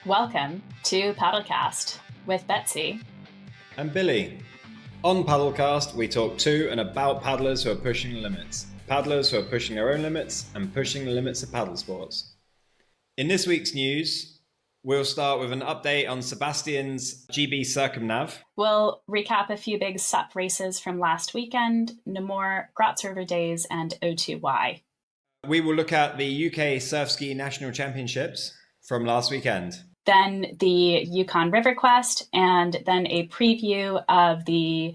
Welcome to Paddlecast with Betsy and Billy. On Paddlecast, we talk to and about paddlers who are pushing the limits, paddlers who are pushing their own limits and pushing the limits of paddle sports. In this week's news, we'll start with an update on Sebastian's GB Circumnav. We'll recap a few big SUP races from last weekend, Namur, Graz River Days and O2Y. We will look at the UK Surfski National Championships from last weekend. Then the Yukon River Quest, and then a preview of the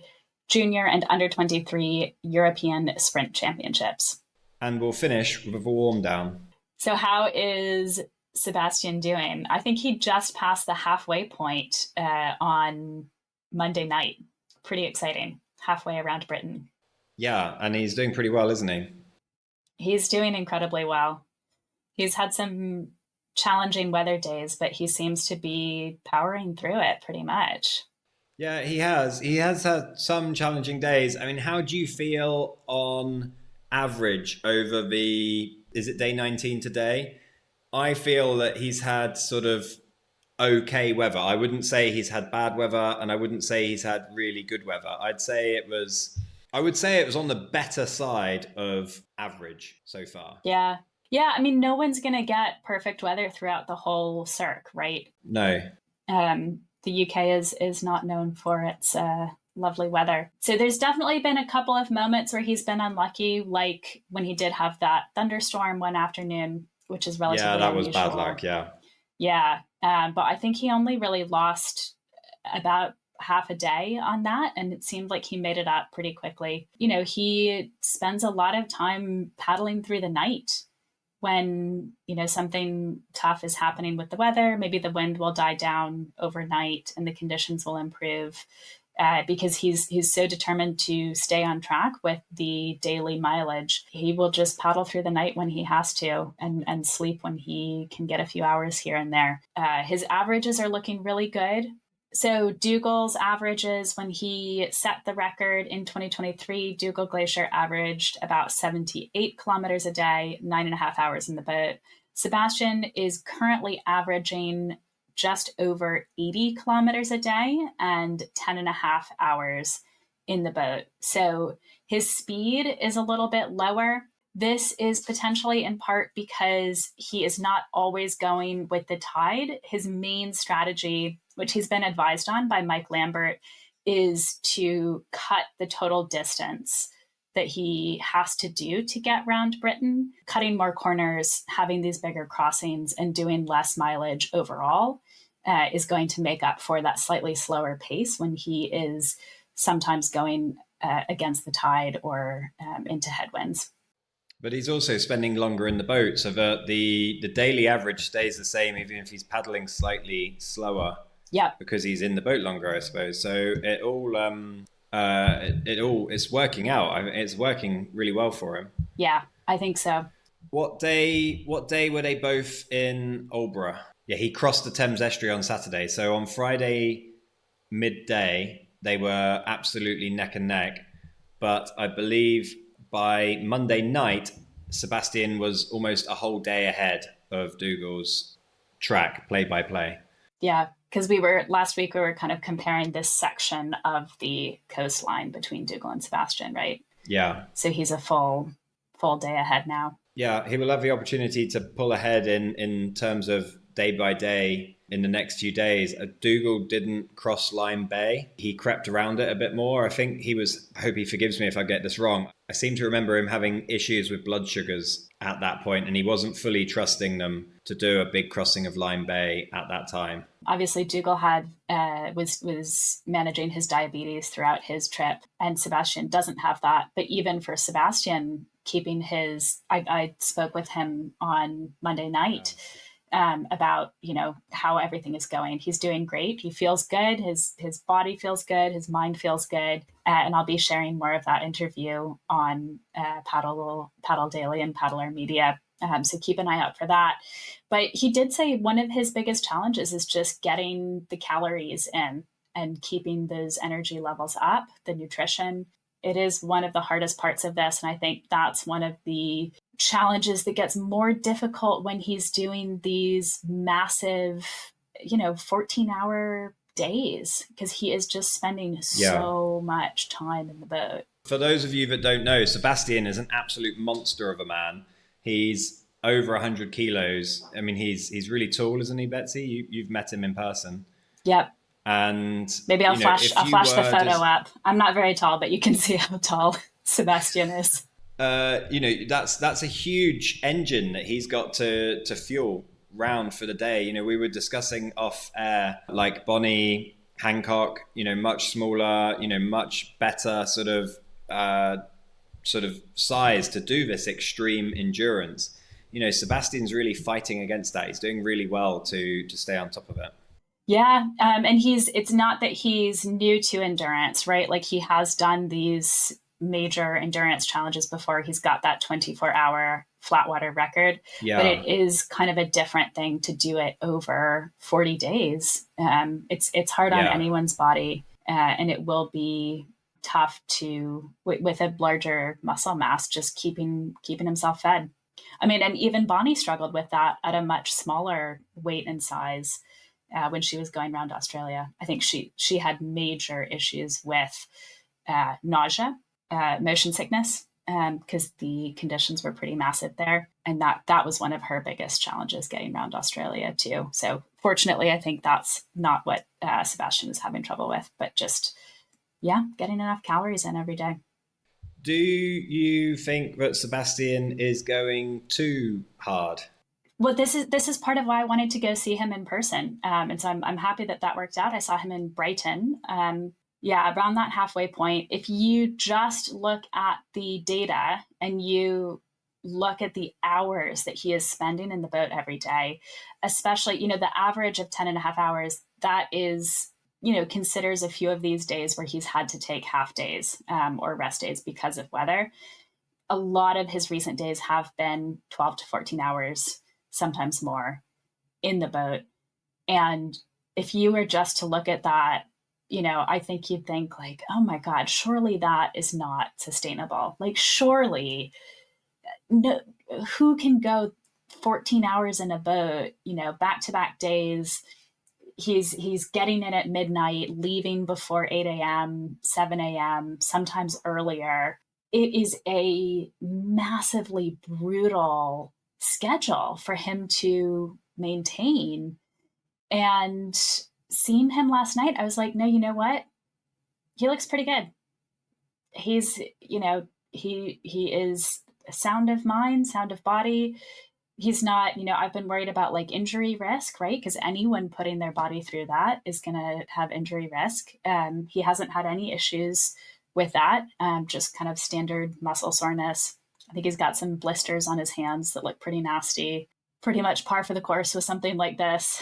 Junior and Under 23 European Sprint Championships. And we'll finish with a warm down. So how is Sebastian doing? I think he just passed the halfway point on Monday night. Pretty exciting. Halfway around Britain. Yeah, and he's doing pretty well, isn't he? He's doing incredibly well. He's had some challenging weather days, but he seems to be powering through it pretty much. Yeah, he has. He has had some challenging days. I mean, how do you feel on average over is it day 19 today? I feel that he's had sort of okay weather. I wouldn't say he's had bad weather, and I wouldn't say he's had really good weather. I would say it was on the better side of average so far. Yeah. Yeah, I mean, no one's going to get perfect weather throughout the whole circ, right? No. The UK is not known for its lovely weather. So there's definitely been a couple of moments where he's been unlucky, like when he did have that thunderstorm one afternoon, which is relatively unusual. Yeah, that was bad luck, yeah. Yeah, but I think he only really lost about half a day on that, and it seemed like he made it up pretty quickly. You know, he spends a lot of time paddling through the night when, you know, something tough is happening with the weather. Maybe the wind will die down overnight and the conditions will improve, because he's so determined to stay on track with the daily mileage. He will just paddle through the night when he has to and sleep when he can get a few hours here and there. His averages are looking really good. So Dougal's averages, when he set the record in 2023, Dougal Glaisher averaged about 78 kilometers a day, 9.5 hours in the boat. Sebastian is currently averaging just over 80 kilometers a day and 10.5 hours in the boat. So his speed is a little bit lower. This is potentially in part because he is not always going with the tide. His main strategy, which he's been advised on by Mike Lambert, is to cut the total distance that he has to do to get round Britain. Cutting more corners, having these bigger crossings, and doing less mileage overall is going to make up for that slightly slower pace when he is sometimes going against the tide or into headwinds. But he's also spending longer in the boat, so that the daily average stays the same, even if he's paddling slightly slower. Yeah, because he's in the boat longer, I suppose. So it's working out. It's working really well for him. Yeah, I think so. What day were they both in Albury? Yeah, he crossed the Thames Estuary on Saturday. So on Friday midday, they were absolutely neck and neck. But I believe by Monday night, Sebastian was almost a whole day ahead of Dougal's track, play by play. Yeah, because last week we were kind of comparing this section of the coastline between Dougal and Sebastian, right? Yeah. So he's a full day ahead now. Yeah, he will have the opportunity to pull ahead in terms of day by day in the next few days. Dougal didn't cross Lime Bay. He crept around it a bit more. I think I hope he forgives me if I get this wrong. I seem to remember him having issues with blood sugars at that point, and he wasn't fully trusting them to do a big crossing of Lime Bay at that time. Obviously, Dougal was managing his diabetes throughout his trip, and Sebastian doesn't have that. But even for Sebastian, keeping I spoke with him on Monday night about, you know, how everything is going. He's doing great. He feels good. His body feels good. His mind feels good. And I'll be sharing more of that interview on Paddle Daily and Paddler Media. So keep an eye out for that. But he did say one of his biggest challenges is just getting the calories in and keeping those energy levels up, the nutrition. It is one of the hardest parts of this. And I think that's one of the challenges that gets more difficult when he's doing these massive 14-hour days because he is just spending so much time in the boat. For those of you that don't know, Sebastian is an absolute monster of a man. He's over 100 kilos. I mean, he's really tall, isn't he, Betsy? You've met him in person. Yep. And maybe I'll flash the photo up. I'm not very tall, but you can see how tall Sebastian is. That's a huge engine that he's got to fuel round for the day. We were discussing off air, like Bonnie Hancock, much smaller, much better sort of size to do this extreme endurance. Sebastian's really fighting against that. He's doing really well to stay on top of it. Yeah. And it's not that he's new to endurance, right? Like he has done these major endurance challenges before. He's got that 24-hour flat water record, but it is kind of a different thing to do it over 40 days. It's hard on anyone's body, and it will be tough to, with a larger muscle mass, just keeping himself fed. I mean, and even Bonnie struggled with that at a much smaller weight and size when she was going around Australia. I think she had major issues with nausea, motion sickness, because the conditions were pretty massive there. And that was one of her biggest challenges getting around Australia too. So fortunately, I think that's not what Sebastian is having trouble with, but just, getting enough calories in every day. Do you think that Sebastian is going too hard? Well, this is part of why I wanted to go see him in person. And so I'm happy that worked out. I saw him in Brighton. Around that halfway point. If you just look at the data and you look at the hours that he is spending in the boat every day, especially, the average of 10 and a half hours, that is, considers a few of these days where he's had to take half days or rest days because of weather. A lot of his recent days have been 12 to 14 hours, sometimes more, in the boat. And if you were just to look at that, I think you'd think like, oh my God, surely that is not sustainable. Like, surely, no, who can go 14 hours in a boat, back-to-back days? He's getting in at midnight, leaving before 8 a.m., 7 a.m., sometimes earlier. It is a massively brutal schedule for him to maintain. And seeing him last night, I was like, no, you know what? He looks pretty good. He's, he is sound of mind, sound of body. He's not, I've been worried about like injury risk, right? Because anyone putting their body through that is going to have injury risk. He hasn't had any issues with that, just kind of standard muscle soreness. I think he's got some blisters on his hands that look pretty nasty. Pretty much par for the course with something like this.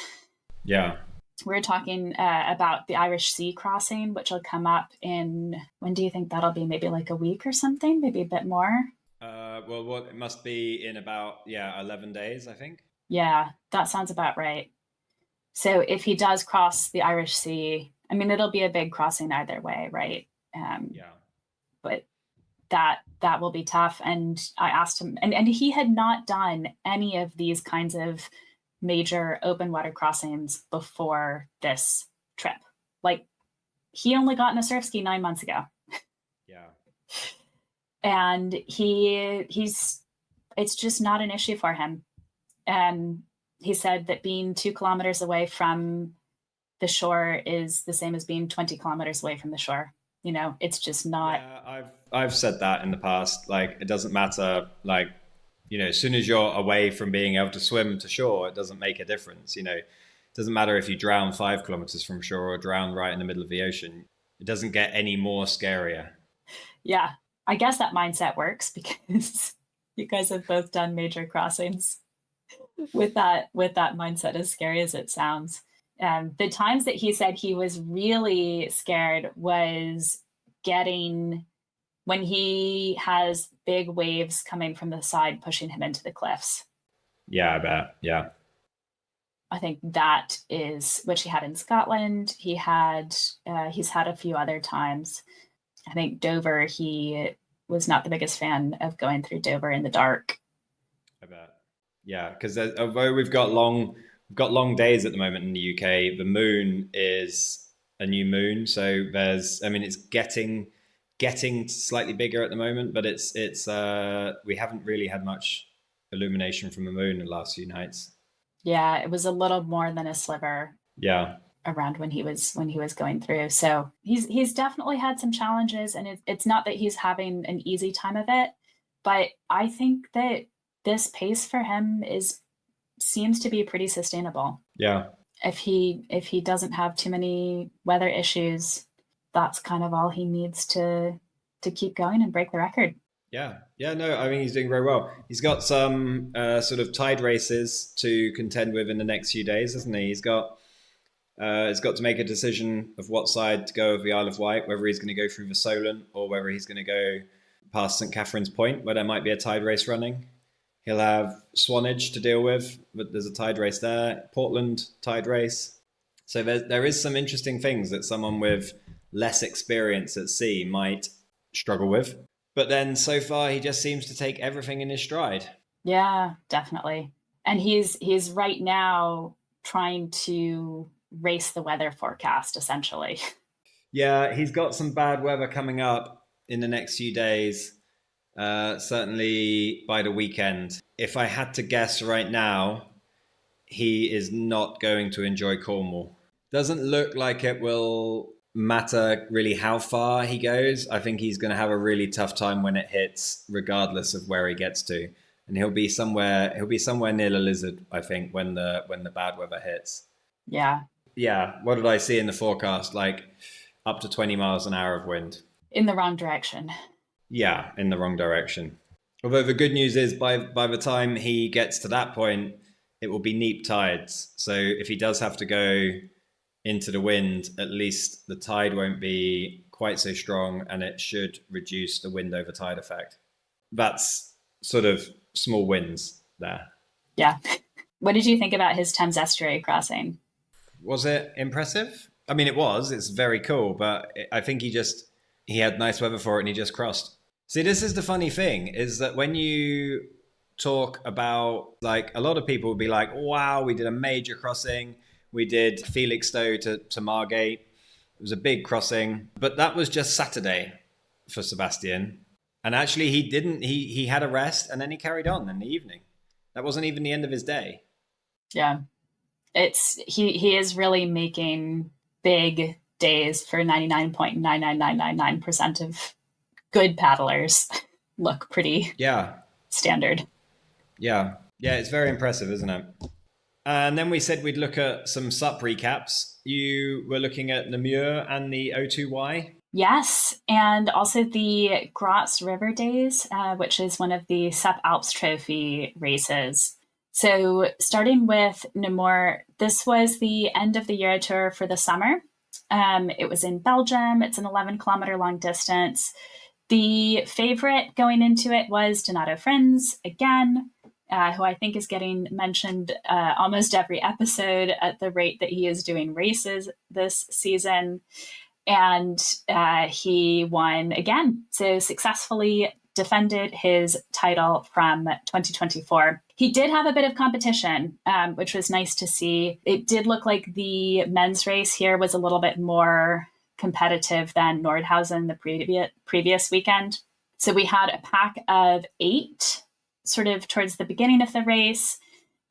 Yeah. We're talking about the Irish Sea crossing, which will come up in, when do you think that'll be? Maybe like a week or something? Maybe a bit more? It must be in about, 11 days, I think. Yeah, that sounds about right. So if he does cross the Irish Sea, I mean, it'll be a big crossing either way, right? But that will be tough. And I asked him, and he had not done any of these kinds of major open water crossings before this trip. Like, he only got in a Surfski 9 months ago. Yeah. And it's just not an issue for him. He said that being 2 kilometers away from the shore is the same as being 20 kilometers away from the shore. It's just not. Yeah, I've said that in the past. Like, it doesn't matter. Like, as soon as you're away from being able to swim to shore, it doesn't make a difference. It doesn't matter if you drown 5 kilometers from shore or drown right in the middle of the ocean. It doesn't get any more scarier. Yeah, I guess that mindset works because you guys have both done major crossings with that mindset, as scary as it sounds. The times that he said he was really scared was when he has big waves coming from the side pushing him into the cliffs. Yeah, I bet. Yeah. I think that is what he had in Scotland. He's had a few other times. I think Dover, he was not the biggest fan of going through Dover in the dark. I bet. Yeah, because although we've got long we've got long days at the moment in the UK. The moon is a new moon, so there's, I mean, it's getting slightly bigger at the moment, but it's we haven't really had much illumination from the moon in the last few nights. Yeah, it was a little more than a sliver Yeah. around when he was going through. So he's definitely had some challenges, and it's not that he's having an easy time of it, but I think that this pace for him is seems to be pretty sustainable. Yeah. If he doesn't have too many weather issues, that's kind of all he needs to keep going and break the record. Yeah, yeah, no, I mean he's doing very well. He's got some sort of tide races to contend with in the next few days, hasn't he? He's got to make a decision of what side to go of the Isle of Wight, whether he's going to go through the Solent or whether he's going to go past St Catherine's Point, where there might be a tide race running. He'll have Swanage to deal with, but there's a tide race there. Portland tide race. So there is some interesting things that someone with less experience at sea might struggle with. But then so far, he just seems to take everything in his stride. Yeah, definitely. And he's right now trying to race the weather forecast, essentially. Yeah, he's got some bad weather coming up in the next few days, certainly by the weekend. If I had to guess right now, he is not going to enjoy Cornwall. Doesn't look like it will matter really how far he goes. I think he's going to have a really tough time when it hits, regardless of where he gets to. And he'll be somewhere near the Lizard, I think, when the bad weather hits. Yeah. Yeah. What did I see in the forecast? Like up to 20 miles an hour of wind. In the wrong direction. Yeah, in the wrong direction. Although the good news is by the time he gets to that point, it will be neap tides. So if he does have to go into the wind, at least the tide won't be quite so strong, and it should reduce the wind over tide effect. That's sort of small wins there. Yeah. What did you think about his Thames Estuary crossing? Was it impressive? I mean, it's very cool, but I think he had nice weather for it and he just crossed. See, this is the funny thing, is that when you talk about, like, a lot of people will be like, wow, we did a major crossing. We did Felixstowe to Margate. It was a big crossing, but that was just Saturday for Sebastian. And actually he had a rest and then he carried on in the evening. That wasn't even the end of his day. Yeah. He is really making big days for 99.99999% of good paddlers look pretty standard. Yeah, it's very impressive, isn't it? And then we said we'd look at some SUP recaps. You were looking at Namur and the O2Y. Yes, and also the Graz River Days, which is one of the SUP Alps Trophy races. So starting with Namur, this was the end of the Euro Tour for the summer. It was in Belgium. It's an 11-kilometer long distance. The favorite going into it was Donato Friends again, who I think is getting mentioned almost every episode at the rate that he is doing races this season. And he won again, so successfully defended his title from 2024. He did have a bit of competition, which was nice to see. It did look like the men's race here was a little bit more competitive than Nordhausen the previous weekend. So we had a pack of 8 sort of towards the beginning of the race.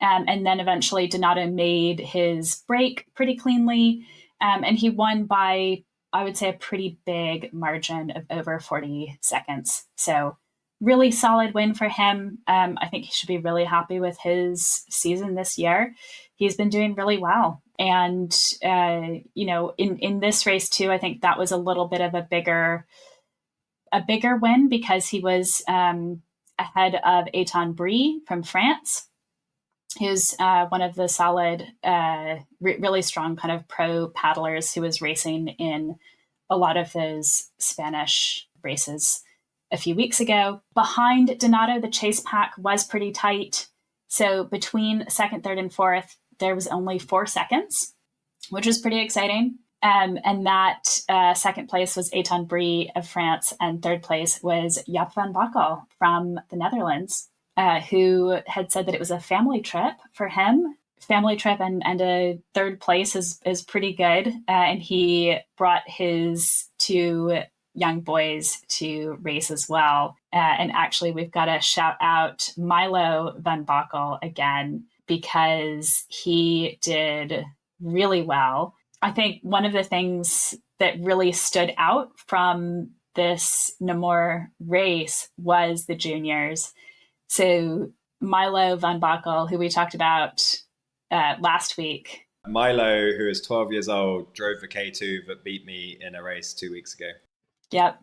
And then eventually Donato made his break pretty cleanly. And he won by, I would say, a pretty big margin of over 40 seconds. So really solid win for him. I think he should be really happy with his season this year. He's been doing really well. And, in this race too, I think that was a little bit of a bigger win because he was ahead of Eitan Brie from France, who's one of the solid, really strong kind of pro paddlers who was racing in a lot of those Spanish races a few weeks ago. Behind Donato, the chase pack was pretty tight. So between second, third, and fourth, there was only 4 seconds, which was pretty exciting. And that second place was Eitan Brie of France, and third place was Jaap van Bakkel from the Netherlands, who had said that it was a family trip for him family trip, and a third place is pretty good. And he brought his two young boys to race as well. And actually, we've got to shout out Milo Van Bakel again, because he did really well. I think one of the things that really stood out from this Namur race was the juniors. So Milo Van Bakel, who we talked about last week. Milo, who is 12 years old, drove the K2 that beat me in a race 2 weeks ago. Yep.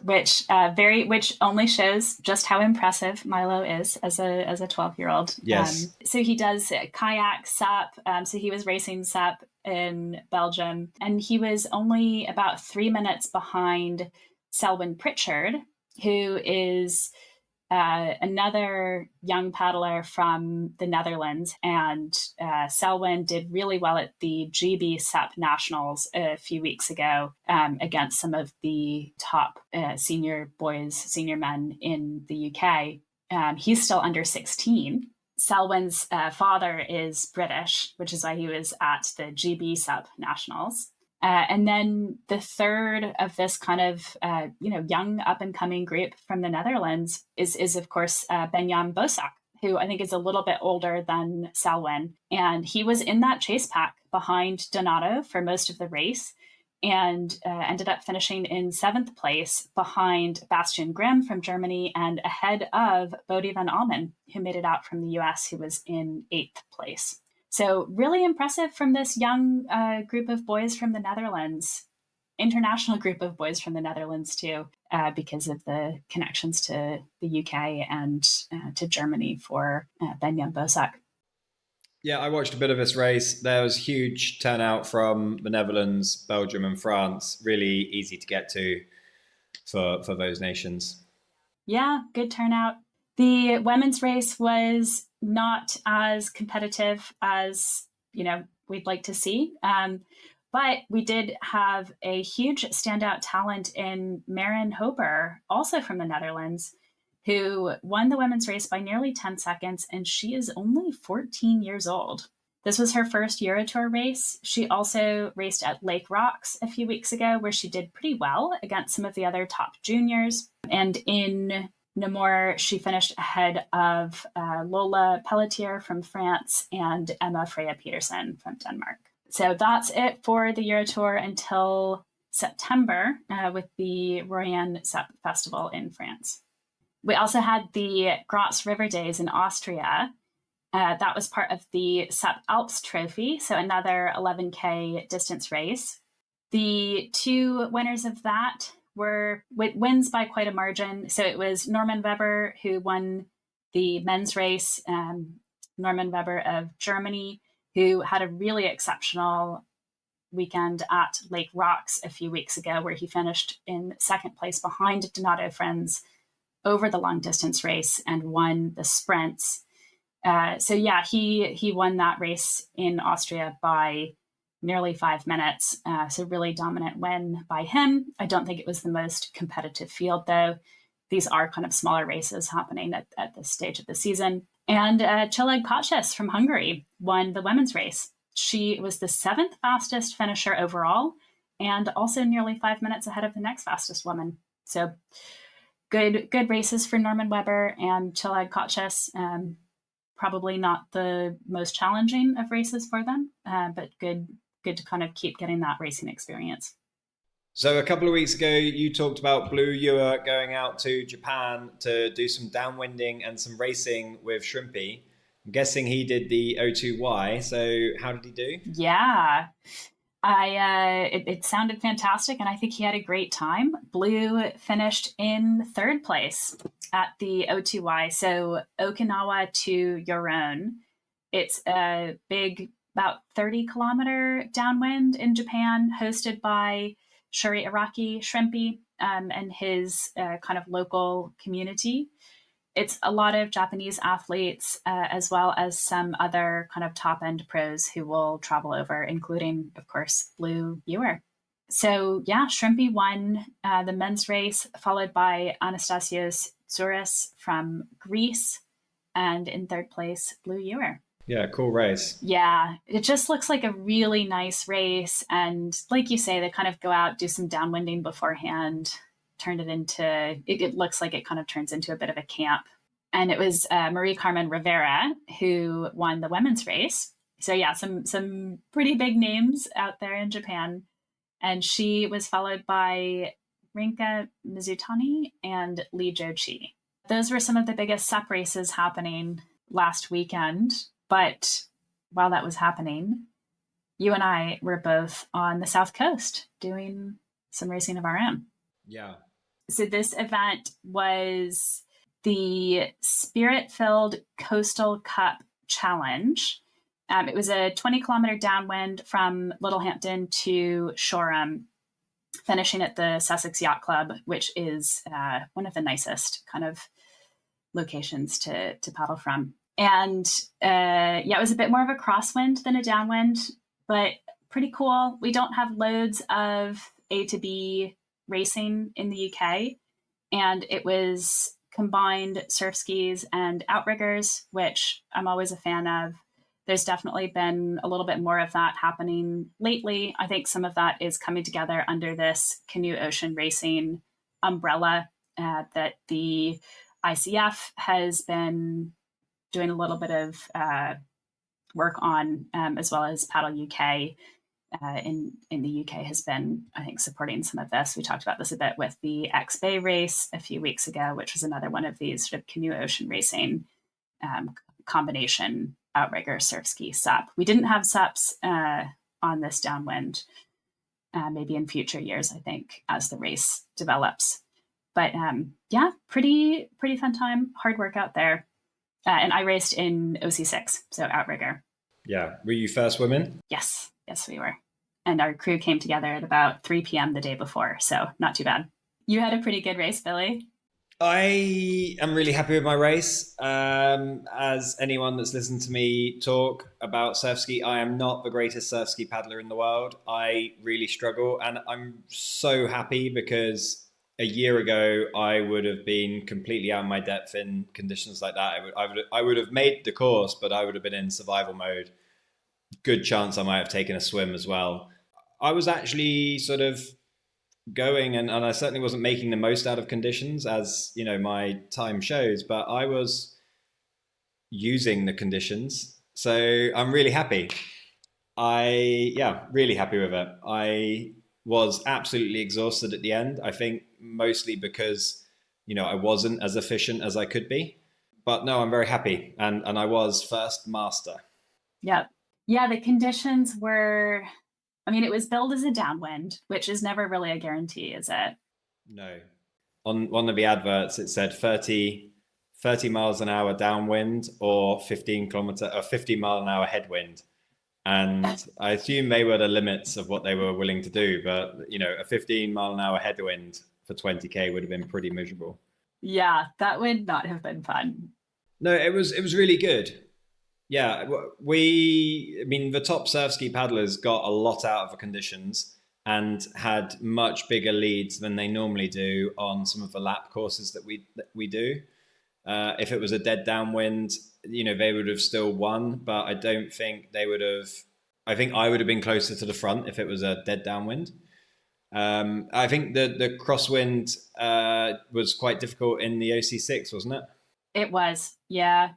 Which only shows just how impressive Milo is as a 12-year-old. Yes. So he does kayak, SUP. So he was racing SUP in Belgium, and he was only about 3 minutes behind Selwyn Pritchard, who is another young paddler from the Netherlands. And Selwyn did really well at the GB SUP Nationals a few weeks ago against some of the top senior men in the UK. He's still under 16. Selwyn's father is British, which is why he was at the GB SUP Nationals. And then the third of this kind of, young up-and-coming group from the Netherlands is of course, Benjamin Bosak, who I think is a little bit older than Selwyn. And he was in that chase pack behind Donato for most of the race, and ended up finishing in 7th place behind Bastian Grimm from Germany and ahead of Bodie van Almen, who made it out from the US, who was in 8th place. So really impressive from this young group of boys from the Netherlands, international group of boys from the Netherlands too, because of the connections to the UK and to Germany for Benjamin Bosak. Yeah, I watched a bit of this race. There was huge turnout from the Netherlands, Belgium, and France. Really easy to get to for those nations. Yeah, good turnout. The women's race was not as competitive as we'd like to see, but we did have a huge standout talent in Maren Hober, also from the Netherlands, who won the women's race by nearly 10 seconds, and she is only 14 years old. This was her first Eurotour race. She also raced at Lake Rocks a few weeks ago, where she did pretty well against some of the other top juniors. And in Namur, she finished ahead of Lola Pelletier from France and Emma Freya Peterson from Denmark. So that's it for the Eurotour until September with the Royan SUP Festival in France. We also had the Graz River Days in Austria. That was part of the SUP Alps Trophy, so another 11K distance race. The two winners of that were wins by quite a margin. So it was Norman Weber who won the men's race, Norman Weber of Germany, who had a really exceptional weekend at Lake Rocks a few weeks ago, where he finished in 2nd place behind Donato Friends over the long distance race and won the sprints. He won that race in Austria by nearly 5 minutes. So really dominant win by him. I don't think it was the most competitive field, though. These are kind of smaller races happening at this stage of the season. And Csillag Kocsis from Hungary won the women's race. She was the 7th fastest finisher overall, and also nearly 5 minutes ahead of the next fastest woman. So good races for Norman Weber and Csillag Kocsis. Probably not the most challenging of races for them, but good to kind of keep getting that racing experience. So a couple of weeks ago, you talked about Bouzan going out to Japan to do some downwinding and some racing with Shrimpy. I'm guessing he did the O2Y. So how did he do? Yeah, it sounded fantastic, and I think he had a great time. Blue finished in 3rd place at the O2Y. So Okinawa to Yoron. It's a big, about 30-kilometer downwind in Japan, hosted by Shuri Araki Shrimpy and his kind of local community. It's a lot of Japanese athletes, as well as some other kind of top-end pros who will travel over, including, of course, Blue Ewer. So, yeah, Shrimpy won the men's race, followed by Anastasios Zouris from Greece, and in 3rd place, Blue Ewer. Yeah, cool race. Yeah, it just looks like a really nice race. And like you say, they kind of go out, do some downwinding beforehand, turn it into, it looks like it kind of turns into a bit of a camp. And it was Marie Carmen Rivera who won the women's race. So yeah, some pretty big names out there in Japan. And she was followed by Rinka Mizutani and Lee Jochi. Those were some of the biggest SUP races happening last weekend. But while that was happening, you and I were both on the South Coast doing some racing of our own. Yeah. So this event was the Spiritfilled Coastal Cup Challenge. It was a 20-kilometer downwind from Littlehampton to Shoreham, finishing at the Sussex Yacht Club, which is one of the nicest kind of locations to paddle from. And it was a bit more of a crosswind than a downwind, but pretty cool. We don't have loads of A to B racing in the UK, and it was combined surf skis and outriggers, which I'm always a fan of. There's definitely been a little bit more of that happening lately. I think some of that is coming together under this canoe ocean racing umbrella that the ICF has been doing a little bit of work on, as well as Paddle UK in the UK has been, I think, supporting some of this. We talked about this a bit with the X Bay race a few weeks ago, which was another one of these sort of canoe ocean racing combination outrigger surf ski SUP. We didn't have SUPs on this downwind, maybe in future years, I think, as the race develops. But pretty fun time, hard work out there. And I raced in OC6, so outrigger. Yeah. Were you first women? Yes, we were. And our crew came together at about 3 p.m. the day before, so not too bad. You had a pretty good race, Billy. I am really happy with my race. As anyone that's listened to me talk about surf ski, I am not the greatest surf ski paddler in the world. I really struggle, and I'm so happy because a year ago I would have been completely out of my depth in conditions like that. I would have made the course, but I would have been in survival mode. Good chance I might have taken a swim as well. I was actually sort of going, and I certainly wasn't making the most out of conditions, as you know my time shows, but I was using the conditions, so I'm really happy. Really happy with it. I was absolutely exhausted at the end, I think mostly because I wasn't as efficient as I could be, but no, I'm very happy, and I was first master. Yeah, the conditions were, I mean, it was billed as a downwind, which is never really a guarantee, is it? No. On one of the adverts, it said 30 miles an hour downwind or 50 mile an hour headwind. And I assume they were the limits of what they were willing to do. But, a 15 mile an hour headwind for 20K would have been pretty miserable. Yeah, that would not have been fun. No, it was really good. Yeah, the top surf ski paddlers got a lot out of the conditions and had much bigger leads than they normally do on some of the lap courses that we do. If it was a dead downwind, they would have still won, but I don't think they would have. I think I would have been closer to the front if it was a dead downwind. I think the crosswind was quite difficult in the OC6, wasn't it? It was, yeah.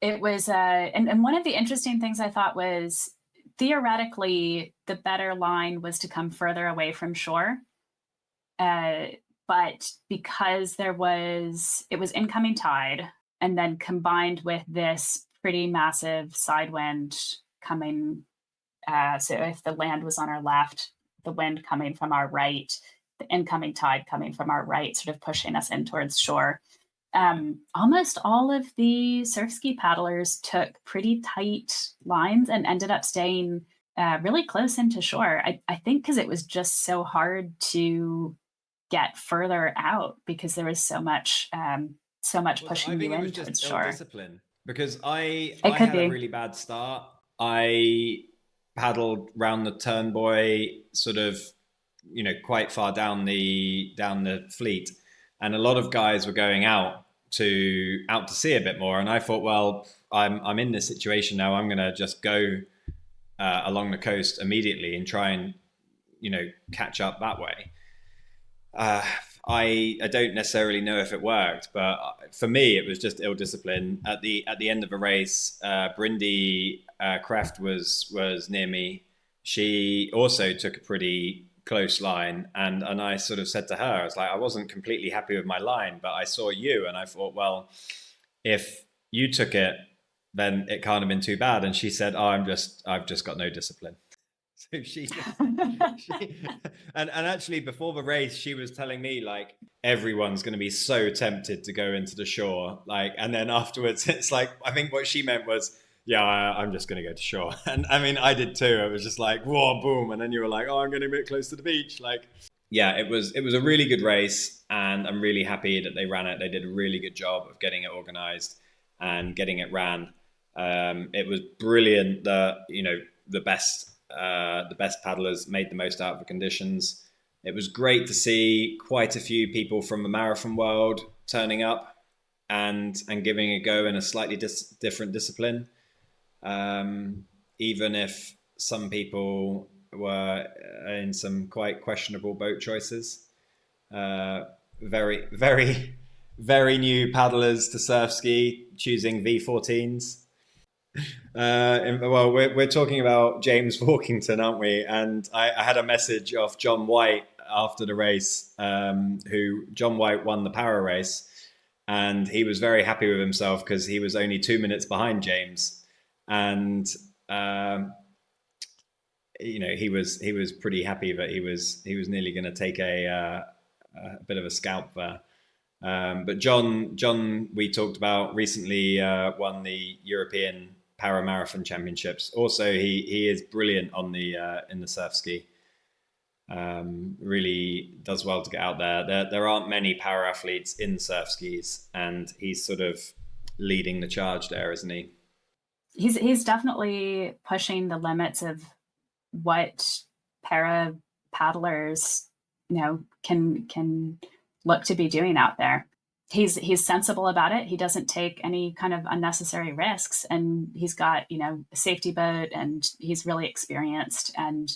It was, and one of the interesting things I thought was theoretically the better line was to come further away from shore. But because it was incoming tide, and then combined with this pretty massive side wind coming, so if the land was on our left, the wind coming from our right, the incoming tide coming from our right, sort of pushing us in towards shore. Almost all of the surf ski paddlers took pretty tight lines and ended up staying really close into shore. I think because it was just so hard to get further out because there was so much pushing you in towards shore. Discipline, because I had a really bad start. I paddled round the turn buoy, sort of, quite far down the fleet. And a lot of guys were going out out to sea a bit more. And I thought, well, I'm in this situation now. I'm going to just go along the coast immediately and try and catch up that way. I don't necessarily know if it worked, but for me, it was just ill discipline. At the end of a race, Brindy Kreft was near me. She also took a pretty close line, and I sort of said to her, I was like, I wasn't completely happy with my line, but I saw you, and I thought, well, if you took it, then it can't have been too bad. And she said, oh, I've just got no discipline. So she and actually before the race, she was telling me like everyone's going to be so tempted to go into the shore, like, and then afterwards it's like, I think what she meant was, yeah, I'm just going to go to shore. And I mean, I did too. It was just like, whoa, boom. And then you were like, oh, I'm going to get close to the beach. Like, yeah, it was a really good race, and I'm really happy that they ran it. They did a really good job of getting it organized and getting it ran. It was brilliant that, the best paddlers made the most out of the conditions. It was great to see quite a few people from the marathon world turning up and giving a go in a slightly different discipline. Even if some people were in some quite questionable boat choices. Very, very, very new paddlers to surf ski choosing V14s. Well, we're talking about James Walkington, aren't we? And I had a message of John White after the race, who John White won the para race, and he was very happy with himself because he was only 2 minutes behind James, and he was pretty happy that he was nearly going to take a bit of a scalp there. But John, we talked about recently, won the European Para Marathon Championships. Also, he is brilliant on the in the Surfski. Really does well to get out there. There aren't many para athletes in Surfskis, and he's sort of leading the charge there, isn't he? He's definitely pushing the limits of what para paddlers, can look to be doing out there. He's sensible about it. He doesn't take any kind of unnecessary risks, and he's got, a safety boat, and he's really experienced, and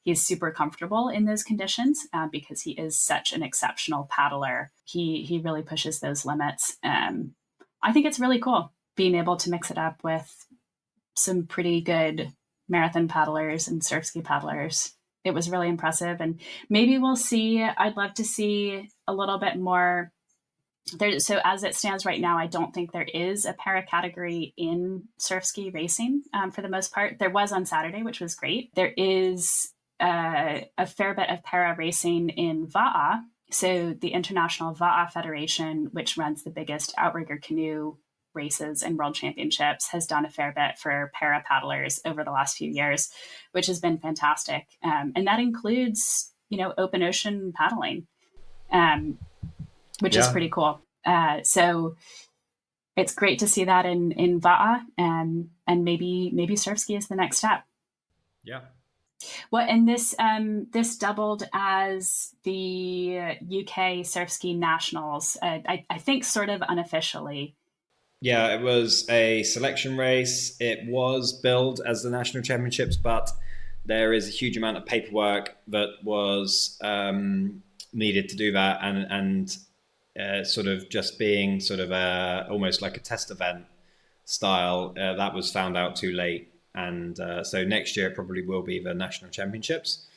he's super comfortable in those conditions because he is such an exceptional paddler. He really pushes those limits. I think it's really cool being able to mix it up with some pretty good marathon paddlers and surf ski paddlers. It was really impressive, and maybe we'll see. I'd love to see a little bit more there. So as it stands right now, I don't think there is a para category in surf ski racing for the most part. There was on Saturday, which was great. There is a fair bit of para racing in VAA. So the International VAA Federation, which runs the biggest outrigger canoe races and world championships, has done a fair bit for para paddlers over the last few years, which has been fantastic. And that includes, open ocean paddling, which is pretty cool. So it's great to see that in VAA, and maybe Surfski is the next step. Yeah. Well, and this doubled as the UK Surfski Nationals, I think sort of unofficially. Yeah, it was a selection race. It was billed as the National Championships, but there is a huge amount of paperwork that was needed to do that, and sort of just being sort of almost like a test event style, that was found out too late. And so next year it probably will be the National Championships.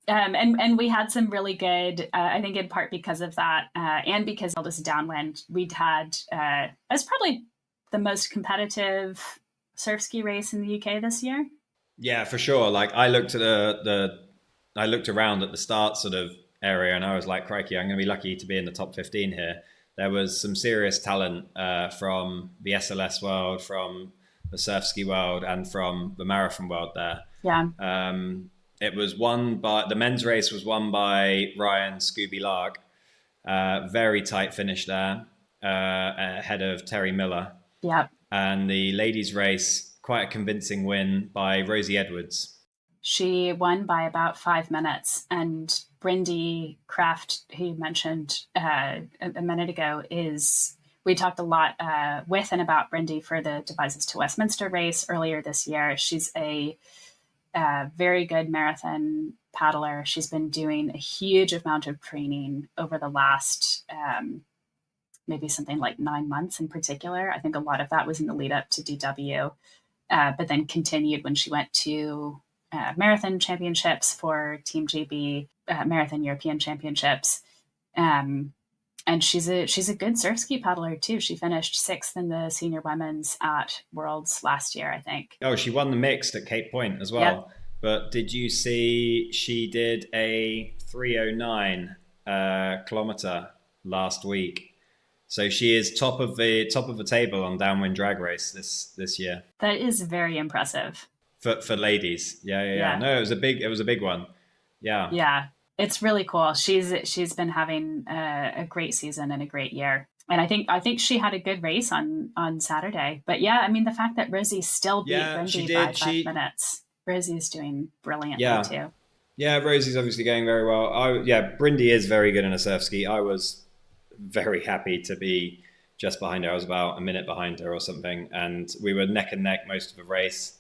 And we had some really good, I think in part because of that, and because all this downwind, we'd had, it was probably the most competitive surf ski race in the UK this year. Yeah, for sure. Like I looked at I looked around at the start sort of area, and I was like, crikey, I'm going to be lucky to be in the top 15 here. There was some serious talent from the SLS world, from the surf ski world, and from the marathon world there. Yeah. It was won by, the men's race was won by Ryan Scooby Lark. Very tight finish there, ahead of Terry Miller. Yeah. And the ladies' race, quite a convincing win by Rosie Edwards. She won by about 5 minutes, and Brindy Kraft, who you mentioned a minute ago, is we talked a lot with and about Brindy for the Devizes to Westminster race earlier this year. She's a very good marathon paddler. She's been doing a huge amount of training over the last maybe something like 9 months in particular. I think a lot of that was in the lead up to DW, but then continued when she went to marathon championships for Team GB, Marathon European Championships. And she's a good surf ski paddler too. She finished 6th in the senior women's at Worlds last year, I think. Oh, she won the mixed at Cape Point as well. Yep. But did you see she did a 3:09 kilometre last week? So she is top of the table on downwind drag race this year. That is very impressive for ladies. Yeah. No, it was a big one. Yeah. Yeah, it's really cool. She's been having a great season and a great year. And I think she had a good race on Saturday. But yeah, I mean, the fact that Rosie still beat Brindy by 5 minutes. Rosie's doing brilliantly too. Yeah, Rosie's obviously going very well. Brindy is very good in a surf ski. I was very happy to be just behind her. I was about a minute behind her or something, and we were neck and neck most of the race.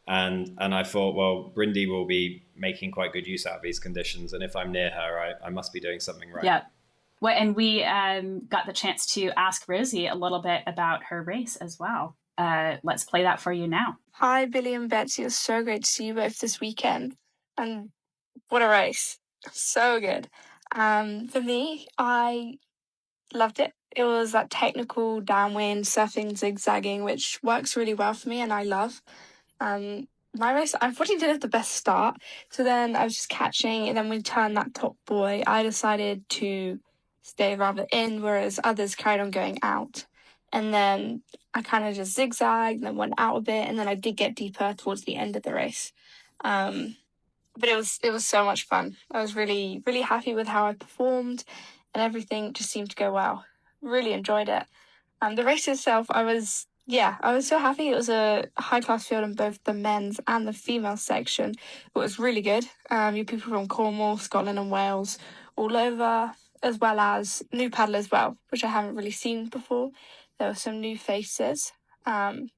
And I thought, well, Brindy will be making quite good use out of these conditions, and if I'm near her, I must be doing something right. Yeah. Well, and we got the chance to ask Rosie a little bit about her race as well. Let's play that for you now. Hi, Billy and Betsy. It was so great to see you both this weekend, and what a race! So good. For me, I loved it. It was that technical downwind surfing, zigzagging, which works really well for me and I love. My race, I unfortunately didn't have the best start. So then I was just catching, and then when we turned that top buoy, I decided to stay rather in, whereas others carried on going out. And then I kind of just zigzagged and then went out a bit, and then I did get deeper towards the end of the race. But it was so much fun. I was really, really happy with how I performed, and everything just seemed to go well. Really enjoyed it. The race itself, I was so happy. It was a high-class field in both the men's and the female section. It was really good. You had people from Cornwall, Scotland and Wales all over, as well as new paddlers as well, which I haven't really seen before. There were some new faces. So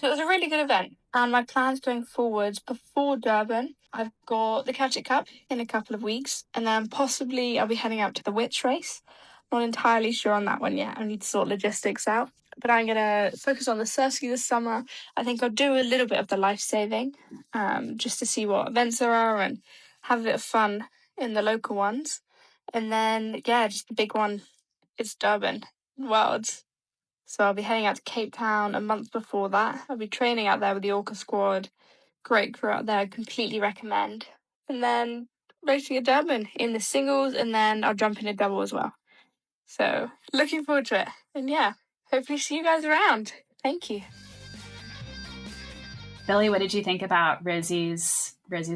it was a really good event. And my plans going forwards before Durban, I've got the Kayak Cup in a couple of weeks, and then possibly I'll be heading out to the Witch race. Not entirely sure on that one yet. I need to sort logistics out. But I'm going to focus on the Surfski this summer. I think I'll do a little bit of the life-saving, just to see what events there are and have a bit of fun in the local ones. And then, just the big one is Durban Worlds. So I'll be heading out to Cape Town a month before that. I'll be training out there with the Orca squad. Great crew out there, completely recommend. And then racing at Durban in the singles, and then I'll jump in a double as well. So looking forward to it. And hopefully see you guys around. Thank you. Billy, what did you think about Rosie's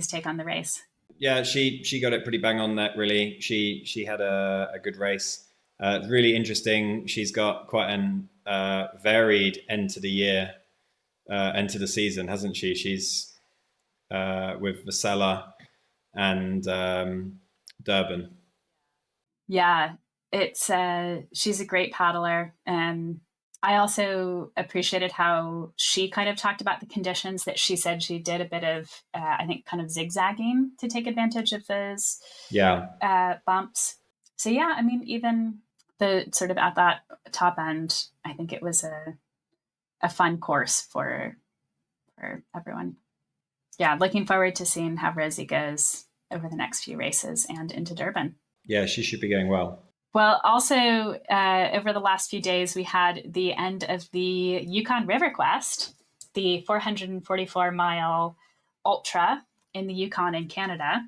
take on the race? Yeah, she got it pretty bang on that, really. She had a good race. Really interesting. She's got quite an varied end to the season, hasn't she? She's with Vasella and Durban. Yeah, she's a great paddler. I also appreciated how she kind of talked about the conditions, that she said she did a bit of, I think, kind of zigzagging to take advantage of those bumps. So yeah, I mean, even the sort of at that top end, I think it was a fun course for everyone. Yeah, looking forward to seeing how Rosie goes over the next few races and into Durban. Yeah, she should be going well. Well, also over the last few days, we had the end of the Yukon River Quest, the 444-mile ultra in the Yukon in Canada.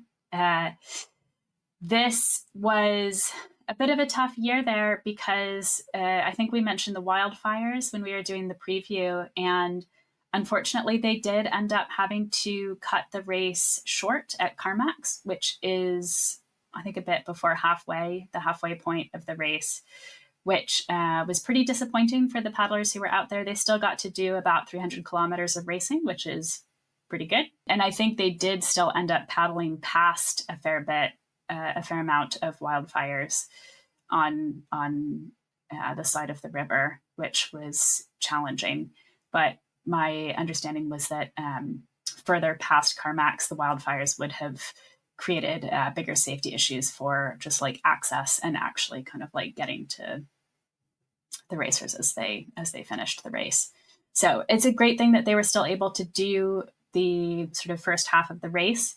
This was a bit of a tough year there because I think we mentioned the wildfires when we were doing the preview, and unfortunately they did end up having to cut the race short at Carmacks, which is, I think, a bit before the halfway point of the race, which was pretty disappointing for the paddlers who were out there. They still got to do about 300 kilometers of racing, which is pretty good. And I think they did still end up paddling past a fair amount of wildfires on the side of the river, which was challenging. But my understanding was that further past Carmacks, the wildfires would have created bigger safety issues for just like access and actually kind of like getting to the racers as they finished the race. So it's a great thing that they were still able to do the sort of first half of the race.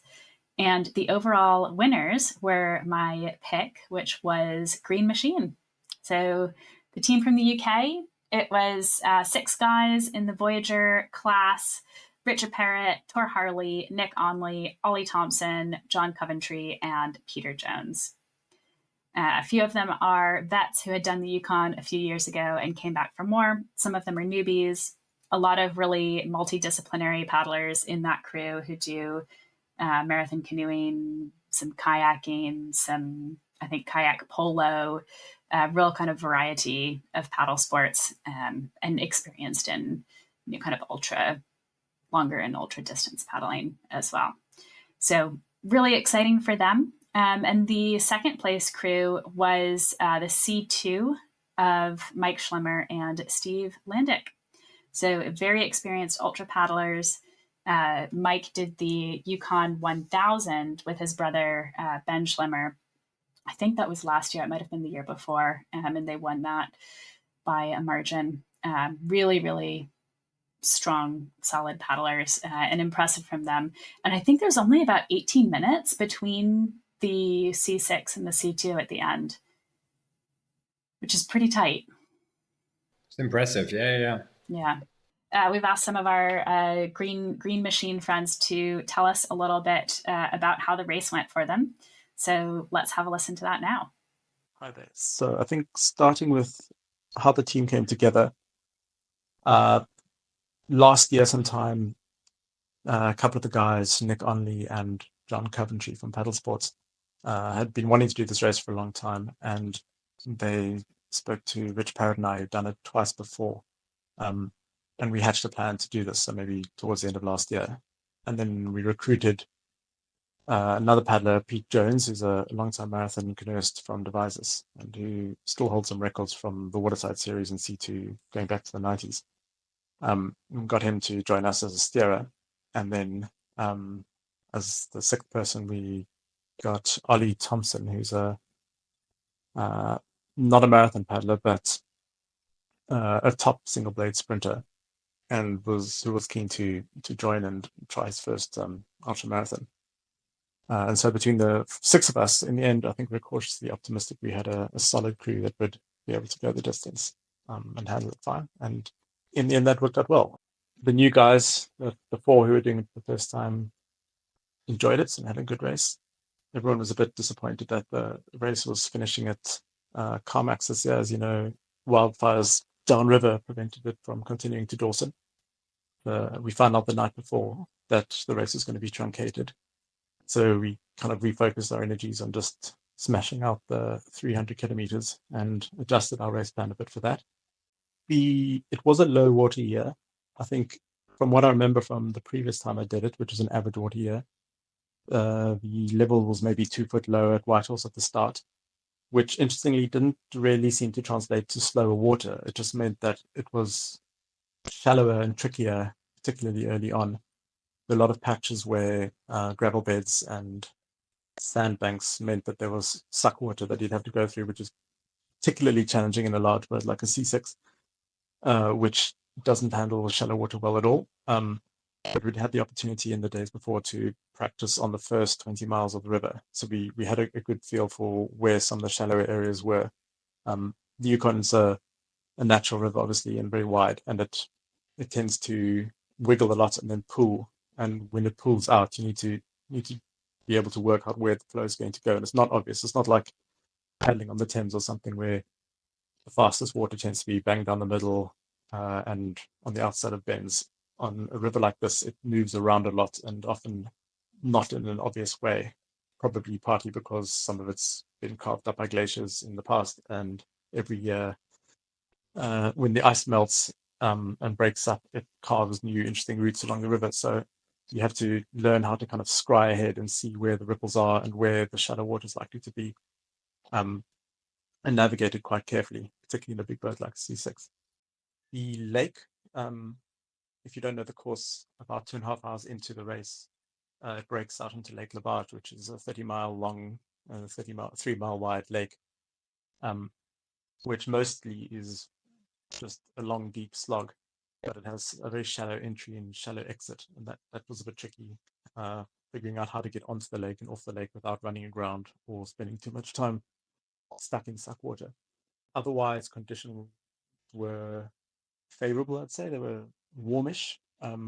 And the overall winners were my pick, which was Green Machine. So the team from the UK, it was 6 guys in the Voyageur class: Richard Parrott, Thor Harley, Nick Onley, Ollie Thompson, John Coventry, and Peter Jones. A few of them are vets who had done the Yukon a few years ago and came back for more. Some of them are newbies. A lot of really multidisciplinary paddlers in that crew who do marathon canoeing, some kayaking, some, I think, kayak polo, real kind of variety of paddle sports, and experienced in kind of ultra longer and ultra distance paddling as well. So really exciting for them. And the second place crew was the C2 of Mike Schlemmer and Steve Landick. So very experienced ultra paddlers. Mike did the Yukon 1000 with his brother, Ben Schlemmer. I think that was last year. It might have been the year before. And they won that by a margin. Really, really strong, solid paddlers, and impressive from them. And I think there's only about 18 minutes between the C6 and the C2 at the end, which is pretty tight. It's impressive. Yeah. We've asked some of our Green Machine friends to tell us a little bit about how the race went for them. So let's have a listen to that now. Hi there. So I think starting with how the team came together, last year sometime, a couple of the guys, Nick Onley and John Coventry from Paddle Sports, had been wanting to do this race for a long time, and they spoke to Rich Parrott and I, who'd done it twice before. And we hatched a plan to do this, so maybe towards the end of last year. And then we recruited another paddler, Pete Jones, who's a long-time marathon canoeist from Devizes, and who still holds some records from the Waterside Series and C2 going back to the 90s. Got him to join us as a steerer. And then as the sixth person, we got Ollie Thompson, who's not a marathon paddler, but a top single blade sprinter, and who was keen to join and try his first ultra marathon. And so between the 6 of us, in the end, I think we're cautiously optimistic we had a solid crew that would be able to go the distance and handle it fine. And in the end, that worked out well. The new guys, the 4 who were doing it for the first time, enjoyed it and had a good race. Everyone was a bit disappointed that the race was finishing at Carmacks this year. As you know, wildfires downriver prevented it from continuing to Dawson. We found out the night before that the race was going to be truncated. So we kind of refocused our energies on just smashing out the 300 kilometers and adjusted our race plan a bit for that. It was a low water year. I think from what I remember from the previous time I did it, which was an average water year, the level was maybe 2 foot lower at Whitehorse at the start, which interestingly didn't really seem to translate to slower water. It just meant that it was shallower and trickier, particularly early on. A lot of patches where gravel beds and sandbanks meant that there was suck water that you'd have to go through, which is particularly challenging in a large boat like a C6, which doesn't handle shallow water well at all. But we'd had the opportunity in the days before to practice on the first 20 miles of the river. So we had a good feel for where some of the shallower areas were. The Yukon is a natural river, obviously, and very wide, and it tends to wiggle a lot and then pull. And when it pulls out, you need to be able to work out where the flow is going to go. And it's not obvious. It's not like paddling on the Thames or something where the fastest water tends to be bang down the middle and on the outside of bends. On a river like this, it moves around a lot and often not in an obvious way, probably partly because some of it's been carved up by glaciers in the past. And every year, when the ice melts and breaks up, it carves new interesting routes along the river. So you have to learn how to kind of scry ahead and see where the ripples are and where the shallow water is likely to be. and navigated quite carefully, particularly in a big boat like C6. The lake, if you don't know the course, about 2.5 hours into the race, it breaks out into Lake Labarge, which is a 30-mile long, 3-mile wide lake, which mostly is just a long, deep slog, but it has a very shallow entry and shallow exit, and that was a bit tricky, figuring out how to get onto the lake and off the lake without running aground or spending too much time stuck in suck water. Otherwise, conditions were favorable, I'd say. They were warmish. There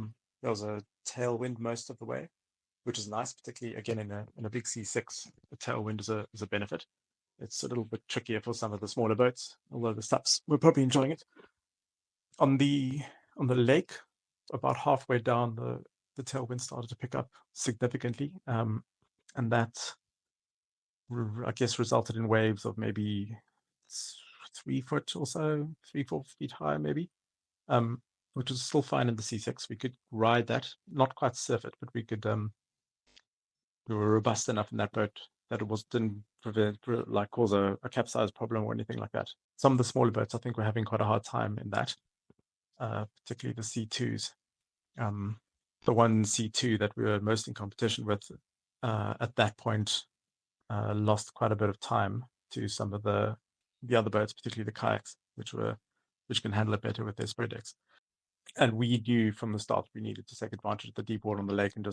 was a tailwind most of the way, which is nice, particularly again in a big C6. The tailwind is a benefit. It's a little bit trickier for some of the smaller boats, although the SUPs were probably enjoying it. On the lake, about halfway down, the tailwind started to pick up significantly, and that I guess resulted in waves of maybe 3 foot or so, 3-4 feet high maybe, which was still fine in the C6. We could ride that, not quite surf it, but we could. We were robust enough in that boat that it didn't cause a capsize problem or anything like that. Some of the smaller boats, I think, were having quite a hard time in that, particularly the C2s. The one C2 that we were most in competition with at that point lost quite a bit of time to some of the other boats, particularly the kayaks, which can handle it better with their spread decks. And we knew from the start we needed to take advantage of the deep water on the lake and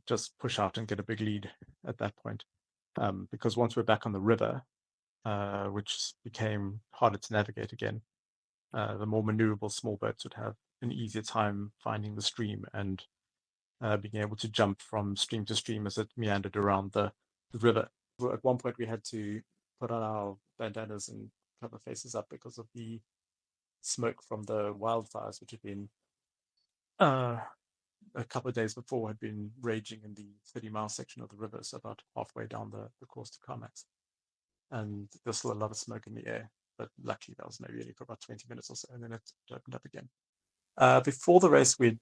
just push out and get a big lead at that point, because once we're back on the river, which became harder to navigate again, the more maneuverable small boats would have an easier time finding the stream and being able to jump from stream to stream as it meandered around the river. At one point, we had to put on our bandanas and cover faces up because of the smoke from the wildfires, which had been a couple of days before had been raging in the 30-mile section of the river, so about halfway down the course to Carmax. And there's still a lot of smoke in the air, but luckily that was maybe only for about 20 minutes or so, and then it opened up again. Before the race, we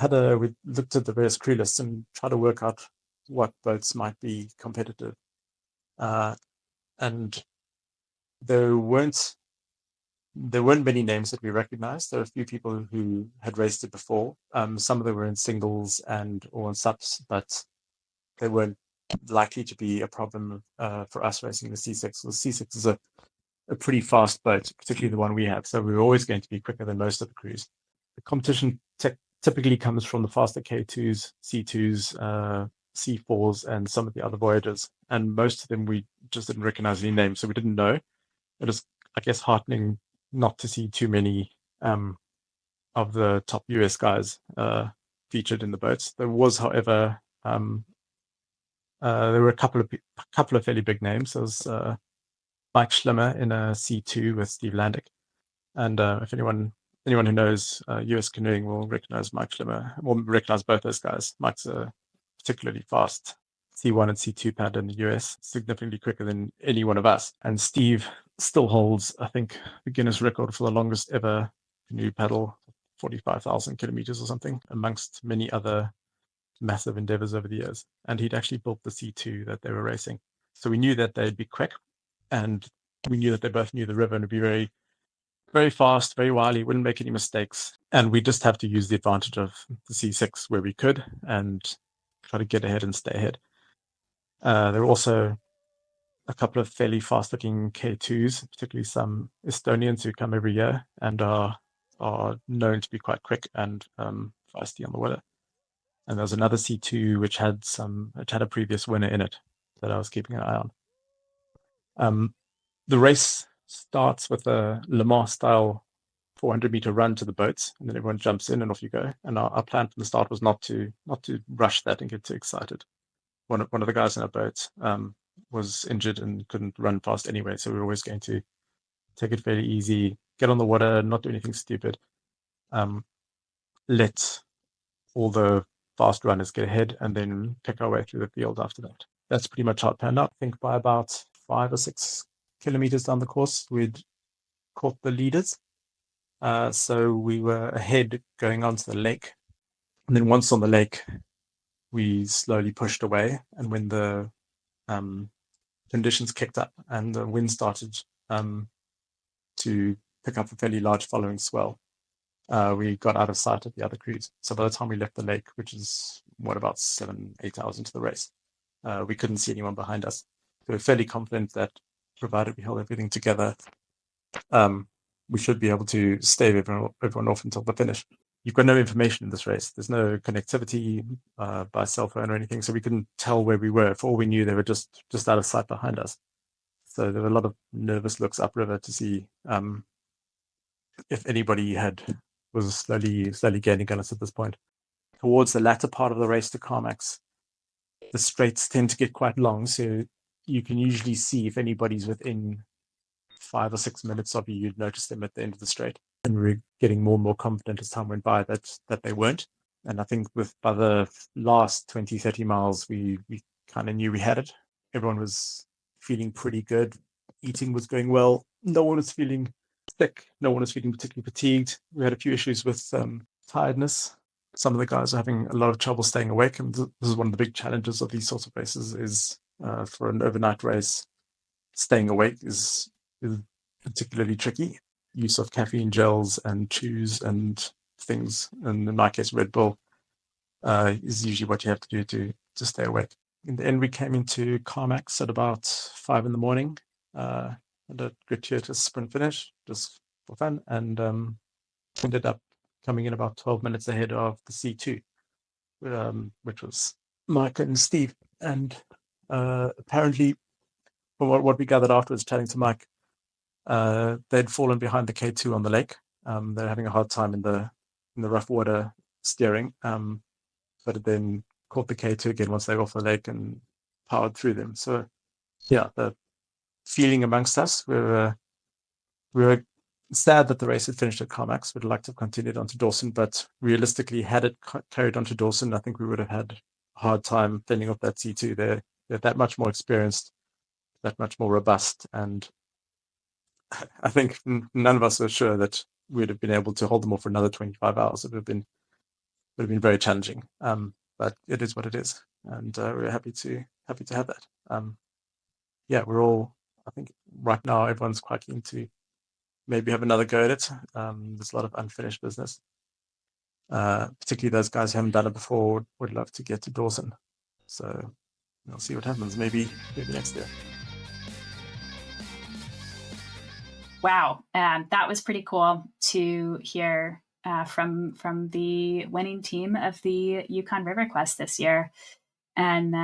looked at the various crew lists and tried to work out what boats might be competitive. And there weren't many names that we recognized. There were a few people who had raced it before. Some of them were in singles or in SUPs, but they weren't likely to be a problem for us racing the C6. The C6 is a pretty fast boat, particularly the one we have, so we were always going to be quicker than most of the crews. The competition typically comes from the faster K2s, C2s, C4s, and some of the other Voyageurs, and most of them we just didn't recognize any names, so we didn't know. It was, I guess, heartening not to see too many of the top US guys featured in the boats. There was, however, there were a couple of fairly big names. There was Mike Schlimmer in a C2 with Steve Landick, and if anyone who knows US canoeing will recognize Mike Schlimmer, will recognize both those guys. Mike's a particularly fast C1 and C2 pad in the US, significantly quicker than any one of us. And Steve still holds, I think, the Guinness record for the longest ever canoe paddle, 45,000 kilometers or something, amongst many other massive endeavors over the years. And he'd actually built the C2 that they were racing. So we knew that they'd be quick, and we knew that they both knew the river and would be very, very fast, very wily, wouldn't make any mistakes. And we just have to use the advantage of the C6 where we could and try to get ahead and stay ahead. There were also a couple of fairly fast-looking K2s, particularly some Estonians who come every year and are known to be quite quick and feisty on the water. And there was another C2 which had a previous winner in it that I was keeping an eye on. The race starts with a Le Mans style 400-meter run to the boats, and then everyone jumps in and off you go. And our plan from the start was not to rush that and get too excited. One of the guys in our boat was injured and couldn't run fast anyway, so we were always going to take it fairly easy, get on the water, not do anything stupid, let all the fast runners get ahead, and then pick our way through the field after that. That's pretty much how it panned out. I think by about 5 or 6 kilometers down the course, we'd caught the leaders. So we were ahead going onto the lake. And then once on the lake, we slowly pushed away. And when the conditions kicked up and the wind started to pick up a fairly large following swell. We got out of sight of the other crews. So by the time we left the lake, which is about 7-8 hours into the race, we couldn't see anyone behind us. We were fairly confident that provided we held everything together, we should be able to stave everyone off until the finish. You've got no information in this race. There's no connectivity by cell phone or anything, so we couldn't tell where we were. For all we knew, they were just out of sight behind us. So there were a lot of nervous looks upriver to see if anybody was slowly gaining on us at this point. Towards the latter part of the race to Carmax, the straights tend to get quite long, so you can usually see if anybody's within 5 or 6 minutes of you. You'd notice them at the end of the straight. And we were getting more and more confident as time went by that they weren't. And I think by the last 20, 30 miles, we kind of knew we had it. Everyone was feeling pretty good. Eating was going well. No one was feeling sick. No one was feeling particularly fatigued. We had a few issues with tiredness. Some of the guys are having a lot of trouble staying awake. And this is one of the big challenges of these sorts of races is for an overnight race, staying awake is particularly tricky. Use of caffeine gels and chews and things, and in my case, Red Bull, is usually what you have to do to stay awake. In the end, we came into Carmax at about 5 a.m, and a gratuitous sprint finish, just for fun, and ended up coming in about 12 minutes ahead of the C2, which was Mike and Steve. And apparently, from what we gathered afterwards, chatting to Mike, they'd fallen behind the K2 on the lake. They're having a hard time in the rough water steering, but it then caught the K2 again once they were off the lake and powered through them. So, yeah, the feeling amongst us, we were sad that the race had finished at Carmax. We'd like to have continued on to Dawson, but realistically, had it carried on to Dawson, I think we would have had a hard time fending off that C2. They're that much more experienced, that much more robust, and I think none of us were sure that we'd have been able to hold them off for another 25 hours. It would have been very challenging. But it is what it is, and we're happy to have that. We're all. I think right now everyone's quite keen to maybe have another go at it. There's a lot of unfinished business. Particularly those guys who haven't done it before would love to get to Dawson. So we'll see what happens. Maybe next year. Wow, that was pretty cool to hear from the winning team of the Yukon River Quest this year, and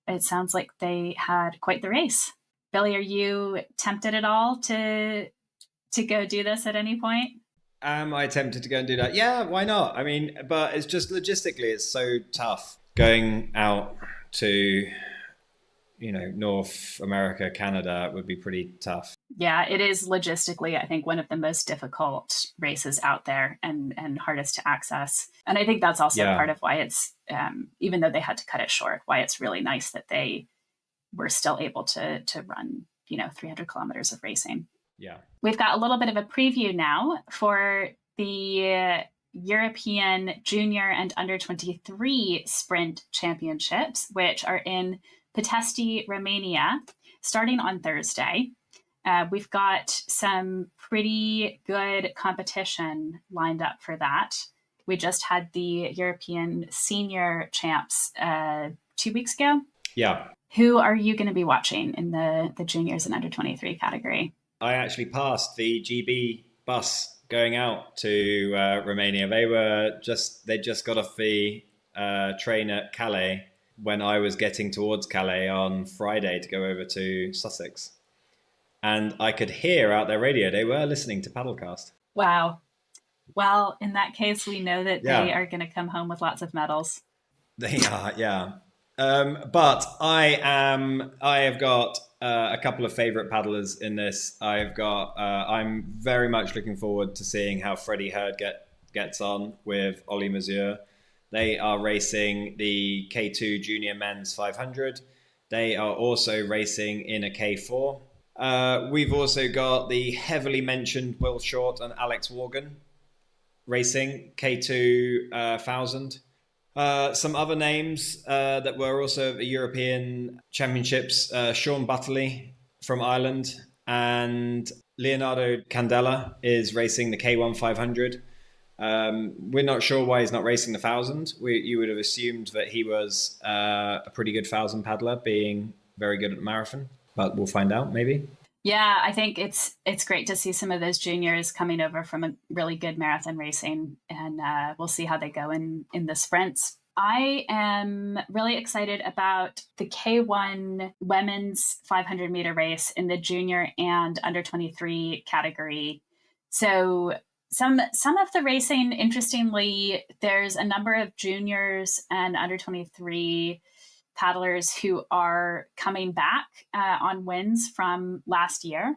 it sounds like they had quite the race. Billy, are you tempted at all to go do this at any point? Am I tempted to go and do that? Yeah, why not? I mean, but it's just logistically, it's so tough going out to, North America, Canada would be pretty tough. Yeah, it is logistically, I think, one of the most difficult races out there and hardest to access. And I think that's also part of why it's, even though they had to cut it short, why it's really nice that they were still able to run, 300 kilometers of racing. Yeah. We've got a little bit of a preview now for the European Junior and Under 23 Sprint Championships, which are in Pitești, Romania, starting on Thursday. We've got some pretty good competition lined up for that. We just had the European Senior Champs 2 weeks ago. Yeah. Who are you going to be watching in the juniors and under 23 category? I actually passed the GB bus going out to Romania. They just got off the train at Calais when I was getting towards Calais on Friday to go over to Sussex. And I could hear out their radio, they were listening to Paddlecast. Wow. Well, in that case, we know that they are going to come home with lots of medals. They are, yeah. But I have got a couple of favorite paddlers in this. I'm very much looking forward to seeing how Freddie Hurd gets on with Ollie Mazur. They are racing the K2 Junior Men's 500. They are also racing in a K4. We've also got the heavily mentioned Will Short and Alex Morgan racing K2 1000. Some other names that were also at the European Championships, Sean Butterley from Ireland and Leonardo Candela is racing the K1 500. We're not sure why he's not racing the 1,000. You would have assumed that he was a pretty good 1,000 paddler, being very good at the marathon, but we'll find out maybe. Yeah, I think it's great to see some of those juniors coming over from a really good marathon racing, and we'll see how they go in the sprints. I am really excited about the K1 women's 500 meter race in the junior and under 23 category. So some of the racing, interestingly, there's a number of juniors and under 23 paddlers who are coming back on wins from last year.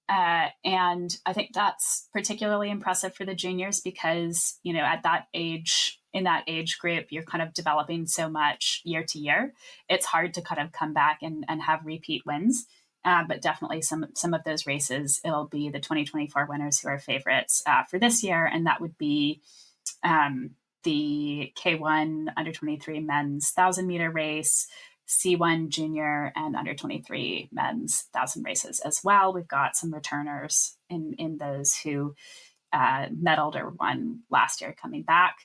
And I think that's particularly impressive for the juniors because, at that age, in that age group, you're kind of developing so much year to year. It's hard to kind of come back and have repeat wins. But definitely some of those races, it'll be the 2024 winners who are favorites for this year. And that would be the K1 under 23 men's 1,000 meter race, C1 junior and under 23 men's 1,000 races as well. We've got some returners in those who medaled or won last year coming back.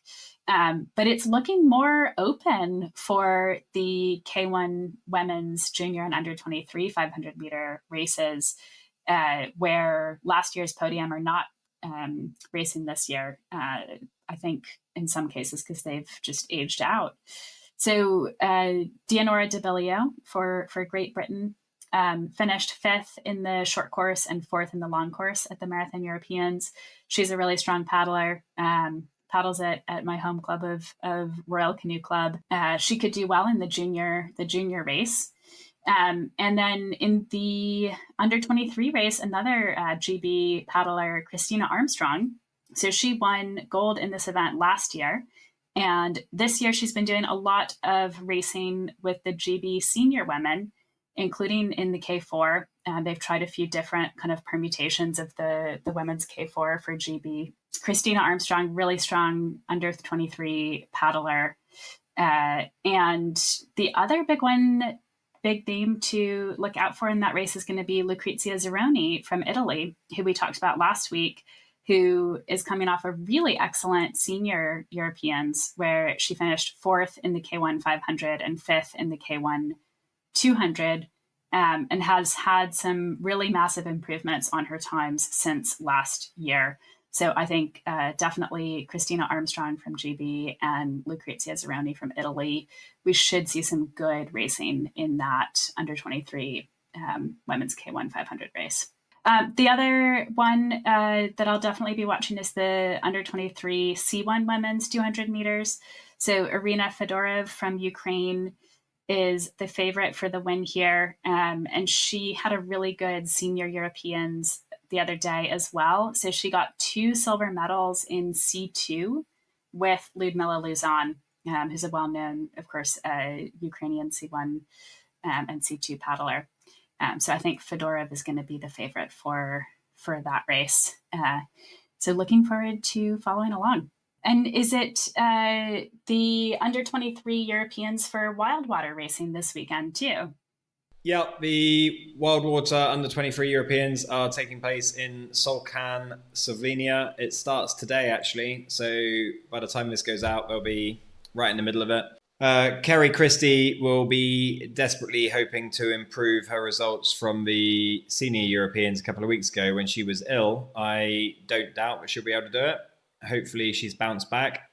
But it's looking more open for the K1 women's junior and under 23 500 meter races, where last year's podium are not racing this year. I think in some cases because they've just aged out. So Dianora Debilio for Great Britain finished 5th in the short course and 4th in the long course at the Marathon Europeans. She's a really strong paddler. Paddles at my home club of Royal Canoe Club. She could do well in the junior race. And then in the under 23 race, another GB paddler, Christina Armstrong. So she won gold in this event last year. And this year she's been doing a lot of racing with the GB senior women, including in the K4. They've tried a few different kind of permutations of the women's K4 for GB. Christina Armstrong, really strong under 23 paddler. And the other big name to look out for in that race is going to be Lucrezia Zeroni from Italy, who we talked about last week, who is coming off a really excellent senior Europeans, where she finished 4th in the K1 500 and 5th in the K1 200, and has had some really massive improvements on her times since last year. So I think definitely Christina Armstrong from GB and Lucrezia Zeroni from Italy, we should see some good racing in that under 23 women's K1 500 race. The other one that I'll definitely be watching is the under 23 C1 women's 200 meters. So Irina Fedorov from Ukraine is the favorite for the win here. And she had a really good senior Europeans the other day as well. So she got 2 silver medals in C2 with Ludmila Luzon, who's a well-known, of course, Ukrainian C1 and C2 paddler. So I think Fedorov is going to be the favorite for that race. So looking forward to following along. And is it the under 23 Europeans for wild water racing this weekend too? Yeah, the Wild Water under 23 Europeans are taking place in Solkan, Slovenia. It starts today, actually. So by the time this goes out, they'll be right in the middle of it. Kerry Christie will be desperately hoping to improve her results from the senior Europeans a couple of weeks ago when she was ill. I don't doubt that she'll be able to do it. Hopefully she's bounced back.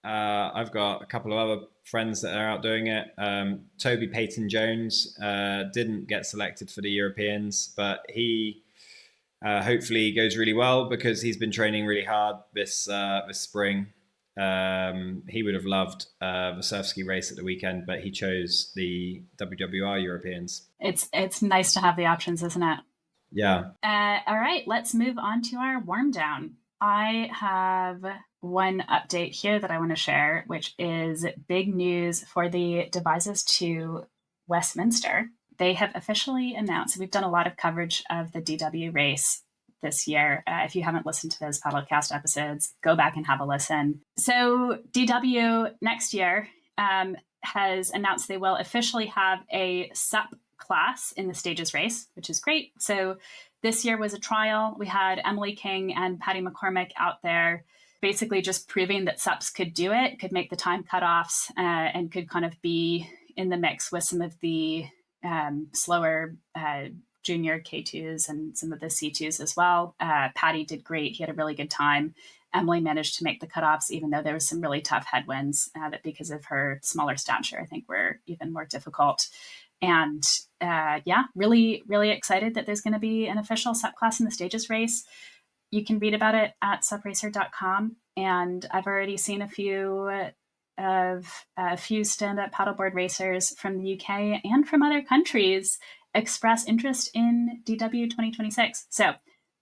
I've got a couple of other friends that are out doing it. Toby Payton-Jones didn't get selected for the Europeans, but he hopefully goes really well because he's been training really hard this spring. He would have loved the Surfski race at the weekend, but he chose the WWR Europeans. It's nice to have the options, isn't it? Yeah. All right, let's move on to our warm down. I have one update here that I want to share, which is big news for the Devices to Westminster. They have officially announced, we've done a lot of coverage of the DW race this year. If you haven't listened to those Paddlecast episodes, go back and have a listen. So DW next year has announced they will officially have a SUP class in the stages race, which is great. So This year was a trial. We had Emily King and Patty McCormick out there, basically just proving that SUPs could do it, could make the time cutoffs, and could kind of be in the mix with some of the slower junior K2s and some of the C2s as well. Patty did great. He had a really good time. Emily managed to make the cutoffs, even though there was some really tough headwinds that because of her smaller stature, I think were even more difficult. And really, really excited that there's going to be an official SUP class in the Stages race. You can read about it at supracer.com. And I've already seen a few stand-up paddleboard racers from the UK and from other countries express interest in DW 2026. So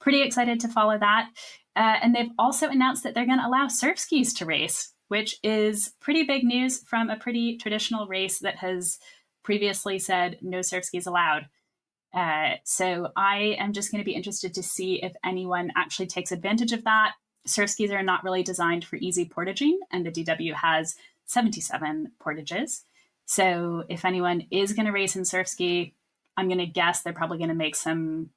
pretty excited to follow that. And they've also announced that they're going to allow surfskis to race, which is pretty big news from a pretty traditional race that has previously said no surfskis allowed. So I am just going to be interested to see if anyone actually takes advantage of that. Surfskis are not really designed for easy portaging, and the DW has 77 portages. So if anyone is going to race in surfski, I'm going to guess they're probably going to make some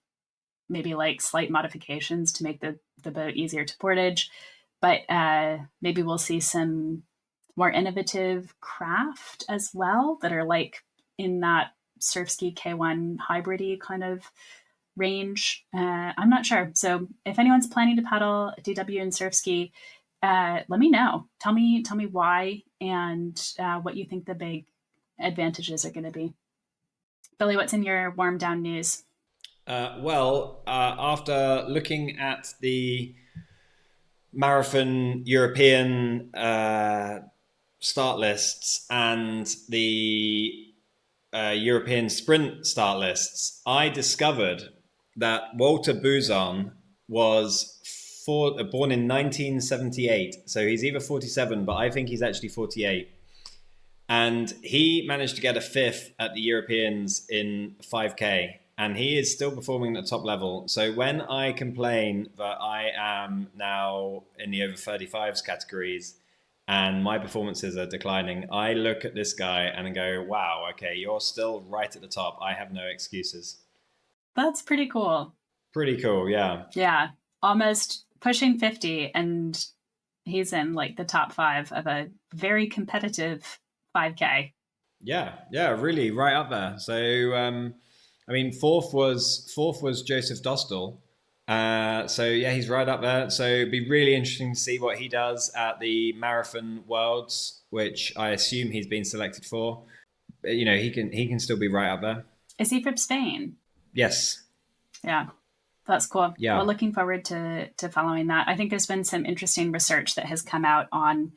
maybe like slight modifications to make the boat easier to portage. But maybe we'll see some more innovative craft as well that are like in that Surfski K1 hybridy kind of range. I'm not sure. So if anyone's planning to paddle DW and Surfski, let me know. Tell me why and what you think the big advantages are going to be. Billy, what's in your warm down news? After looking at the marathon European start lists and the European sprint start lists, I discovered that Walter Bouzan was born in 1978. So he's either 47, but I think he's actually 48. And he managed to get a 5th at the Europeans in 5K. And he is still performing at the top level. So when I complain that I am now in the over 35s categories and my performances are declining, I look at this guy and go, wow, okay, you're still right at the top. I have no excuses. That's pretty cool. Pretty cool, yeah. Yeah, almost pushing 50, and he's in like the top 5 of a very competitive 5K. Yeah, really right up there. So, I mean, fourth was Joseph Dostal. So yeah, he's right up there. So it'd be really interesting to see what he does at the Marathon Worlds, which I assume he's been selected for. But, you know, he can still be right up there. Is he from Spain? Yes. Yeah, that's cool. Yeah. Well, looking forward to following that. I think there's been some interesting research that has come out on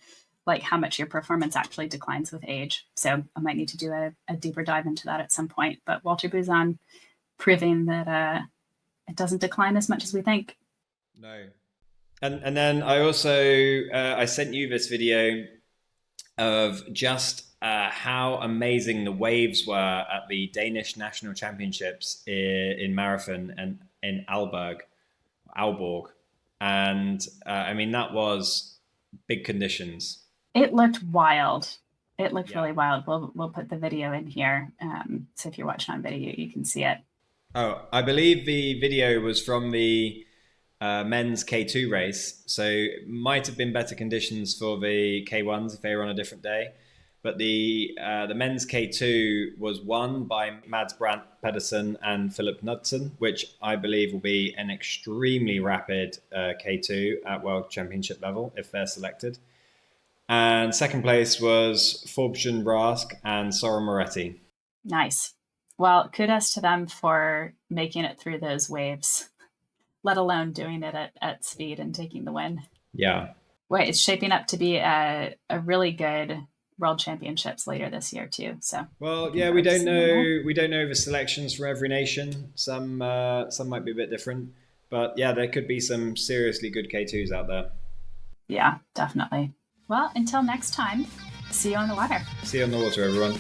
like how much your performance actually declines with age. So I might need to do a deeper dive into that at some point. But Walter Bouzan proving that it doesn't decline as much as we think. No. And then I also, I sent you this video of just how amazing the waves were at the Danish National Championships in marathon and in Aalborg. And I mean, that was big conditions. It looked wild. It looked really wild. We'll put the video in here. So if you're watching on video, you can see it. Oh, I believe the video was from the men's K2 race. So it might have been better conditions for the K1s if they were on a different day. But the men's K2 was won by Mads Brandt Pedersen and Philip Knudsen, which I believe will be an extremely rapid K2 at World Championship level if they're selected. And second place was Forbjørn Rask and Sora Moretti. Nice. Well, kudos to them for making it through those waves, let alone doing it at speed and taking the win. Yeah. Wait, it's shaping up to be a really good World Championships later this year too. So well, yeah, we don't know the selections for every nation. Some might be a bit different, but yeah, there could be some seriously good K2s out there. Yeah, definitely. Well, until next time, see you on the water. See you on the water, everyone.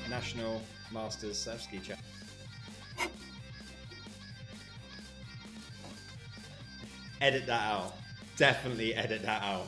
National Masters Surfski Chapter. Edit that out. Definitely edit that out.